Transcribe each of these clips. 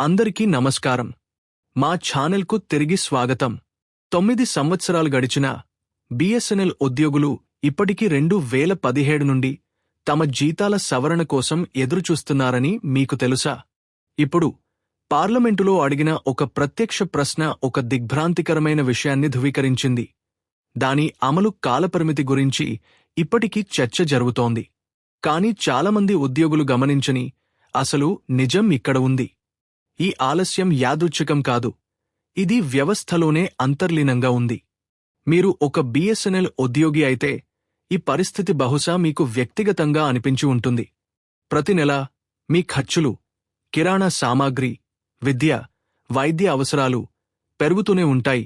అందరికీ నమస్కారం. మా ఛానల్కు తిరిగి స్వాగతం. 9 సంవత్సరాలు గడిచినా బిఎస్ఎన్ఎల్ ఉద్యోగులు ఇప్పటికీ 2017 నుండి తమ జీతాల సవరణ కోసం ఎదురుచూస్తున్నారని మీకు తెలుసా? ఇప్పుడు పార్లమెంటులో అడిగిన ఒక ప్రత్యక్ష ప్రశ్న ఒక దిగ్భ్రాంతికరమైన విషయాన్ని ధృవీకరించింది. దాని అమలు కాలపరిమితి గురించి ఇప్పటికీ చర్చ జరుగుతోంది. కానీ చాలామంది ఉద్యోగులు గమనించని అసలు నిజం ఇక్కడ ఉంది. ఈ ఆలస్యం యాదృచ్ఛికం కాదు. ఇది వ్యవస్థలోనే అంతర్లీనంగా ఉంది. మీరు ఒక బిఎస్ఎన్ఎల్ ఉద్యోగి అయితే ఈ పరిస్థితి బహుశా మీకు వ్యక్తిగతంగా అనిపించి ఉంటుంది. ప్రతి నెలా మీ ఖర్చులు, కిరాణా సామాగ్రి, విద్య, వైద్య అవసరాలు పెరుగుతూనే ఉంటాయి.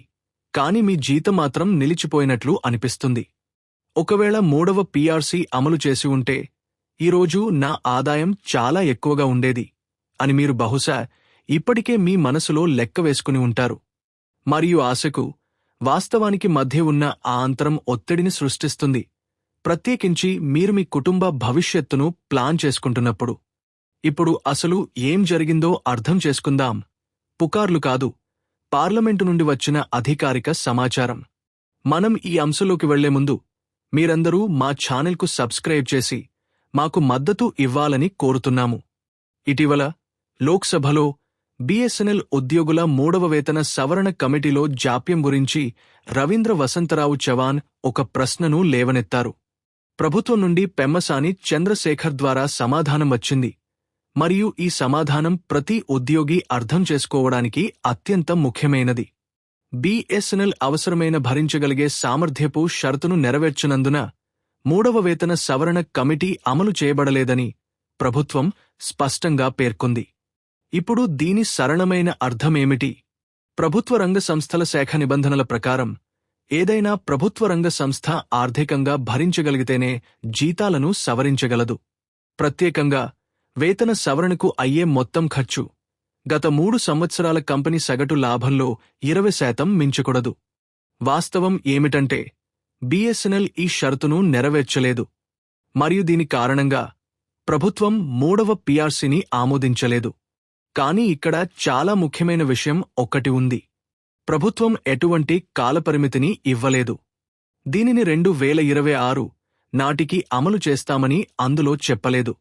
కాని మీ జీతం మాత్రం నిలిచిపోయినట్లు అనిపిస్తుంది. ఒకవేళ 3వ పిఆర్సి అమలు చేసి ఉంటే ఈరోజు నా ఆదాయం చాలా ఎక్కువగా ఉండేది అని మీరు బహుశా ఇప్పటికే మీ మనసులో లెక్క వేసుకుని ఉంటారు. మరియు ఆశకు, వాస్తవానికి మధ్య ఉన్న ఆ అంతరం ఒత్తిడిని సృష్టిస్తుంది. ప్రత్యేకించి మీరు మీ కుటుంబ భవిష్యత్తును ప్లాన్ చేసుకుంటున్నప్పుడు. ఇప్పుడు అసలు ఏం జరిగిందో అర్థం చేసుకుందాం. పుకార్లు కాదు, పార్లమెంటు నుండి వచ్చిన అధికారిక సమాచారం. మనం ఈ అంశంలోకి వెళ్లే ముందు మీరందరూ మా ఛానల్కు సబ్స్క్రైబ్ చేసి మాకు మద్దతు ఇవ్వాలని కోరుతున్నాము. ఇటీవల లోక్సభలో బిఎస్ఎన్ఎల్ ఉద్యోగుల 3వ వేతన సవరణ కమిటీలో జాప్యం గురించి రవీంద్ర వసంతరావు చవాన్ ఒక ప్రశ్నను లేవనెత్తారు. ప్రభుత్వం నుండి పెమ్మసాని చంద్రశేఖర్ ద్వారా సమాధానం వచ్చింది. మరియు ఈ సమాధానం ప్రతి ఉద్యోగి అర్థం చేసుకోవడానికి అత్యంత ముఖ్యమైనది. బిఎస్ఎన్ఎల్ అవసరమైన భరించగలిగే సామర్థ్యపు షరతును నెరవేర్చనందున 3వ వేతన సవరణ కమిటీ అమలు చేయబడలేదని ప్రభుత్వం స్పష్టంగా పేర్కొంది. ఇప్పుడు దీని సరళమైన అర్థమేమిటి? ప్రభుత్వ రంగ సంస్థల శాఖ నిబంధనల ప్రకారం ఏదైనా ప్రభుత్వ రంగ సంస్థ ఆర్థికంగా భరించగలిగితేనే జీతాలను సవరించగలదు. ప్రత్యేకంగా వేతన సవరణకు అయ్యే మొత్తం ఖర్చు గత 3 సంవత్సరాల కంపెనీ సగటు లాభంలో 20% మించకూడదు. వాస్తవం ఏమిటంటే బిఎస్ఎన్ఎల్ ఈ షరతును నెరవేర్చలేదు. మరియు దీని కారణంగా ప్రభుత్వం 3వ పిఆర్సిని ఆమోదించలేదు. కానీ ఇక్కడ చాలా ముఖ్యమైన విషయం ఒకటి ఉంది. ప్రభుత్వం ఎటువంటి కాలపరిమితిని ఇవ్వలేదు. దీనిని 2026 నాటికి అమలు చేస్తామని అందులో చెప్పలేదు.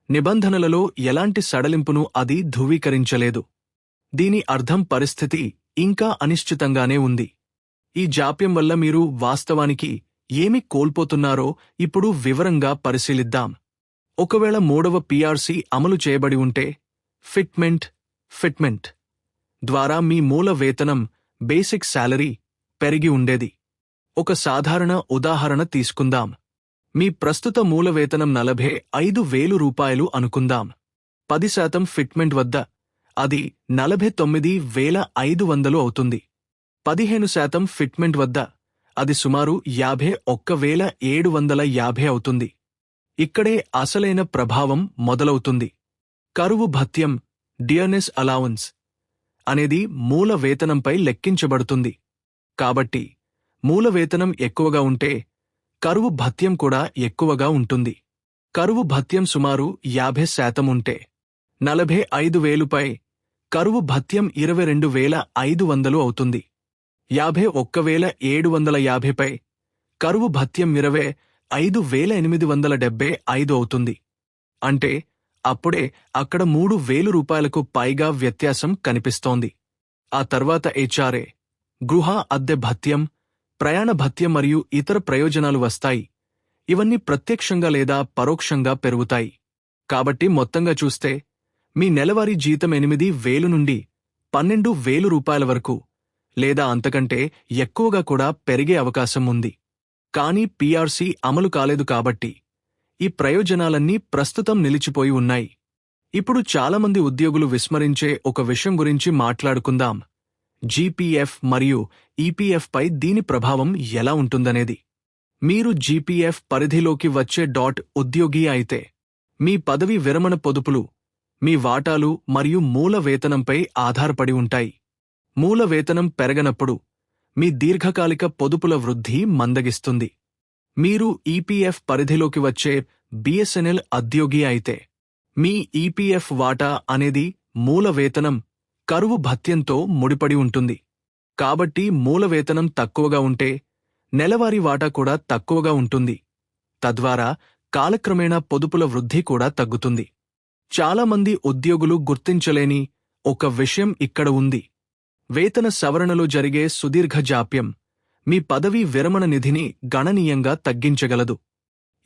నిబంధనలలో ఎలాంటి సడలింపును అది ధృవీకరించలేదు. దీని అర్థం పరిస్థితి ఇంకా అనిశ్చితంగానే ఉంది. ఈ జాప్యం వల్ల మీరు వాస్తవానికి ఏమి కోల్పోతున్నారో ఇప్పుడు వివరంగా పరిశీలిద్దాం. ఒకవేళ 3వ పిఆర్సి అమలు చేయబడి ఉంటే ఫిట్మెంట్ ద్వారా మీ మూల వేతనం బేసిక్ శాలరీ పెరిగి ఉండేది. ఒక సాధారణ ఉదాహరణ తీసుకుందాం. మీ ప్రస్తుత మూల వేతనం 45,000 రూపాయలు అనుకుందాం. 10% ఫిట్మెంట్ వద్ద అది 49,500 అవుతుంది. 15% ఫిట్మెంట్ వద్ద అది సుమారు 51,750 అవుతుంది. ఇక్కడే అసలైన ప్రభావం మొదలవుతుంది. కరువు భత్యం, డియర్నెస్ అలౌవెన్స్ అనేది మూల వేతనంపై లెక్కించబడుతుంది. కాబట్టి మూల వేతనం ఎక్కువగా ఉంటే కరువు భత్యం కూడా ఎక్కువగా ఉంటుంది. కరువు భత్యం సుమారు 50% ఉంటే 45,000పై కరువు భత్యం 22,500 అవుతుంది. 51,750పై కరువు భత్యం 25,875 అవుతుంది. అంటే అప్పుడే అక్కడ 3,000 రూపాయలకు పైగా వ్యత్యాసం కనిపిస్తోంది. ఆ తర్వాత హెచ్ఆర్ఏ, గృహ అద్దె భత్యం, ప్రయాణ భత్యం మరియు ఇతర ప్రయోజనాలు వస్తాయి. ఇవన్నీ ప్రత్యక్షంగా లేదా పరోక్షంగా పెరుగుతాయి. కాబట్టి మొత్తంగా చూస్తే మీ నెలవారీ జీతం 8,000 నుండి 12,000 రూపాయల వరకు లేదా అంతకంటే ఎక్కువగా కూడా పెరిగే అవకాశం ఉంది. కానీ పిఆర్సి అమలు కాలేదు కాబట్టి ఈ ప్రయోజనాలన్నీ ప్రస్తుతం నిలిచిపోయి ఉన్నాయి. ఇప్పుడు చాలామంది ఉద్యోగులు విస్మరించే ఒక విషయం గురించి మాట్లాడుకుందాం. జీపీఎఫ్ మరియు ఈపీఎఫ్ పై దీని ప్రభావం ఎలా ఉంటుందనేది. మీరు జీపీఎఫ్ పరిధిలోకి వచ్చే ఉద్యోగి అయితే మీ పదవి విరమణ పొదుపులు, మీ వాటాలు మరియు మూల వేతనంపై ఆధారపడి ఉంటాయి. మూల వేతనం పెరగనప్పుడు మీ దీర్ఘకాలిక పొదుపుల వృద్ధి మందగిస్తుంది. మీరు ఈపీఎఫ్ పరిధిలోకి వచ్చే బిఎస్ఎన్ఎల్ ఉద్యోగి అయితే మీ ఈపీఎఫ్ వాటా అనేది మూల వేతనం కరువు భత్యంతో ముడిపడి ఉంటుంది. కాబట్టి మూల వేతనం తక్కువగా ఉంటే నెలవారీ వాటా కూడా తక్కువగా ఉంటుంది. తద్వారా కాలక్రమేణా పొదుపుల వృద్ధి కూడా తగ్గుతుంది. చాలామంది ఉద్యోగులు గుర్తించలేని ఒక విషయం ఇక్కడ ఉంది. వేతన సవరణలో జరిగే సుదీర్ఘ జాప్యం మీ పదవీ విరమణ నిధిని గణనీయంగా తగ్గించగలదు.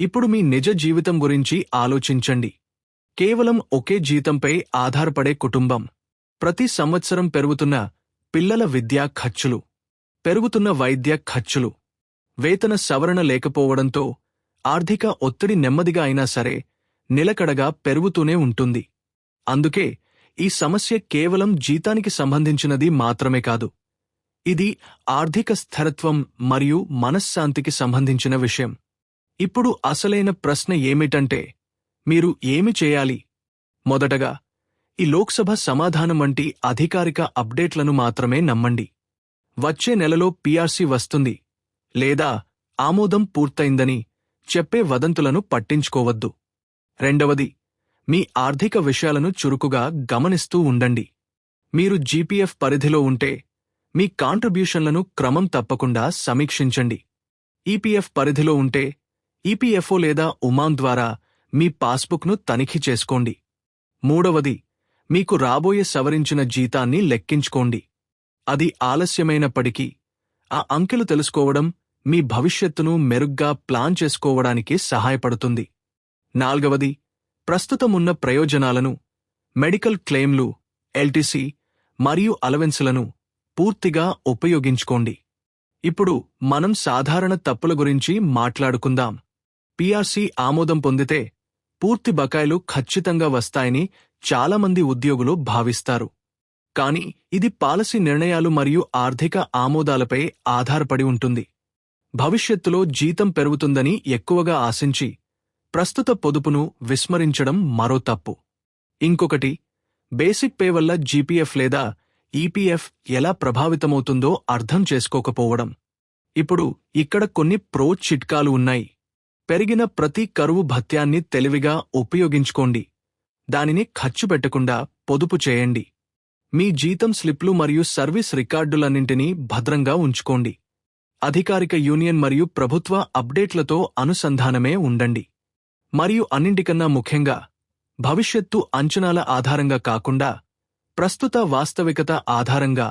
ఇప్పుడు మీ నిజ జీవితం గురించి ఆలోచించండి. కేవలం ఒకే జీతంపై ఆధారపడే కుటుంబం, ప్రతి సంవత్సరం పెరుగుతున్న పిల్లల విద్యా ఖర్చులు, పెరుగుతున్న వైద్య ఖర్చులు, వేతన సవరణ లేకపోవడంతో ఆర్థిక ఒత్తిడి నెమ్మదిగా అయినా సరే నిలకడగా పెరుగుతూనే ఉంటుంది. అందుకే ఈ సమస్య కేవలం జీతానికి సంబంధించినది మాత్రమే కాదు. ఇది ఆర్థిక స్థిరత్వం మరియు మనశ్శాంతికి సంబంధించిన విషయం. ఇప్పుడు అసలైన ప్రశ్న ఏమిటంటే, మీరు ఏమి చేయాలి? మొదటగా, ఈ లోక్సభ సమాధానం వంటి అధికారిక అప్డేట్లను మాత్రమే నమ్మండి. వచ్చే నెలలో పీఆర్సీ వస్తుంది లేదా ఆమోదం పూర్తయిందని చెప్పే వదంతులను పట్టించుకోవద్దు. రెండవది, మీ ఆర్థిక విషయాలను చురుకుగా గమనిస్తూ ఉండండి. మీరు జీపీఎఫ్ పరిధిలో ఉంటే మీ కాంట్రిబ్యూషన్లను క్రమం తప్పకుండా సమీక్షించండి. ఈపీఎఫ్ పరిధిలో ఉంటే ఈపీఎఫ్ఓ లేదా ఉమాంగ్ ద్వారా మీ పాస్బుక్ను తనిఖీ చేసుకోండి. మూడవది, మీకు రాబోయే సవరించిన జీతాన్ని లెక్కించుకోండి. అది ఆలస్యమైనప్పటికీ ఆ అంకెలు తెలుసుకోవడం మీ భవిష్యత్తును మెరుగ్గా ప్లాన్ చేసుకోవడానికి సహాయపడుతుంది. నాల్గవది, ప్రస్తుతమున్న ప్రయోజనాలను, మెడికల్ క్లెయిమ్లు, ఎల్టీసీ మరియు అలవెన్సులను పూర్తిగా ఉపయోగించుకోండి. ఇప్పుడు మనం సాధారణ తప్పుల గురించి మాట్లాడుకుందాం. పీఆర్సీ ఆమోదం పొందితే పూర్తి బకాయిలు ఖచ్చితంగా వస్తాయని చాలామంది ఉద్యోగులు భావిస్తారు. కానీ ఇది పాలసీ నిర్ణయాలు మరియు ఆర్థిక ఆమోదాలపై ఆధారపడి ఉంటుంది. భవిష్యత్తులో జీతం పెరుగుతుందని ఎక్కువగా ఆశించి ప్రస్తుత పొదుపును విస్మరించడం మరో తప్పు. ఇంకొకటి, బేసిక్ పే వల్ల జీపీఎఫ్ లేదా ఈపీఎఫ్ ఎలా ప్రభావితమవుతుందో అర్థం చేసుకోకపోవడం. ఇప్పుడు ఇక్కడ కొన్ని ప్రో చిట్కాలు ఉన్నాయి. పెరిగిన ప్రతి కరువు భత్యాన్ని తెలివిగా ఉపయోగించుకోండి. దానిని ఖర్చు పెట్టకుండా పొదుపు చేయండి. మీ జీతం స్లిప్లు మరియు సర్వీస్ రికార్డులన్నింటినీ భద్రంగా ఉంచుకోండి. అధికారిక యూనియన్ మరియు ప్రభుత్వ అప్డేట్లతో అనుసంధానమే ఉండండి. మరియు అన్నింటికన్నా ముఖ్యంగా, భవిష్యత్తు అంచనాల ఆధారంగా కాకుండా ప్రస్తుత వాస్తవికత ఆధారంగా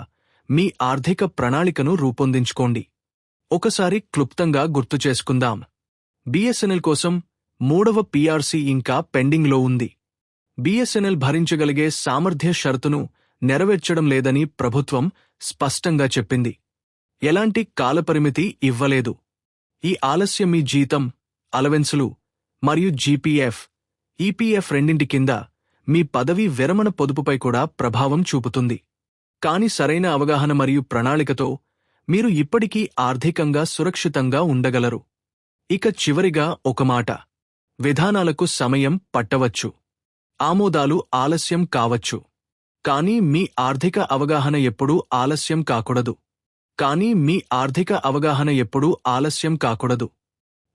మీ ఆర్థిక ప్రణాళికను రూపొందించుకోండి. ఒకసారి క్లుప్తంగా గుర్తుచేసుకుందాం. బీఎస్ఎన్ఎల్ కోసం 3వ పీఆర్సీ ఇంకా పెండింగ్లో ఉంది. బీఎస్ఎన్ఎల్ భరించగలిగే సామర్థ్య షరతును నెరవేర్చడం లేదని ప్రభుత్వం స్పష్టంగా చెప్పింది. ఎలాంటి కాలపరిమితి ఇవ్వలేదు. ఈ ఆలస్యం మీ జీతం, అలవెన్సులు మరియు జీపీఎఫ్, ఈపీఎఫ్ రెండింటి కింద మీ పదవీ విరమణ పొదుపుపై కూడా ప్రభావం చూపుతుంది. కాని సరైన అవగాహన మరియు ప్రణాళికతో మీరు ఇప్పటికీ ఆర్థికంగా సురక్షితంగా ఉండగలరు. ఇక చివరిగా ఒక మాట, విధానాలకు సమయం పట్టవచ్చు, ఆమోదాలు ఆలస్యం కావచ్చు. కానీ మీ ఆర్థిక అవగాహన ఎప్పుడూ ఆలస్యం కాకూడదు.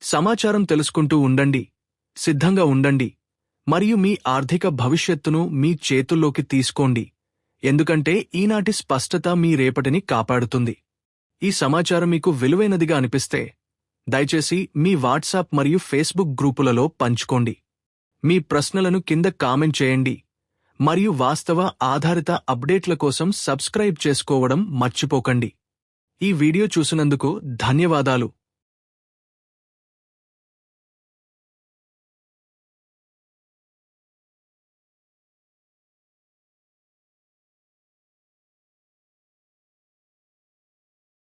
సమాచారం తెలుసుకుంటూ ఉండండి, సిద్ధంగా ఉండండి మరియు మీ ఆర్థిక భవిష్యత్తును మీ చేతుల్లోకి తీసుకోండి. ఎందుకంటే ఈనాటి స్పష్టత మీ రేపటిని కాపాడుతుంది. ఈ సమాచారం మీకు విలువైనదిగా అనిపిస్తే దయచేసి మీ వాట్సాప్ మరియు ఫేస్బుక్ గ్రూపులలో పంచుకోండి. మీ ప్రశ్నలను కింద కామెంట్ చేయండి మరియు వాస్తవ ఆధారిత అప్డేట్ల కోసం సబ్స్క్రైబ్ చేసుకోవడం మర్చిపోకండి. ఈ వీడియో చూసినందుకు ధన్యవాదాలు.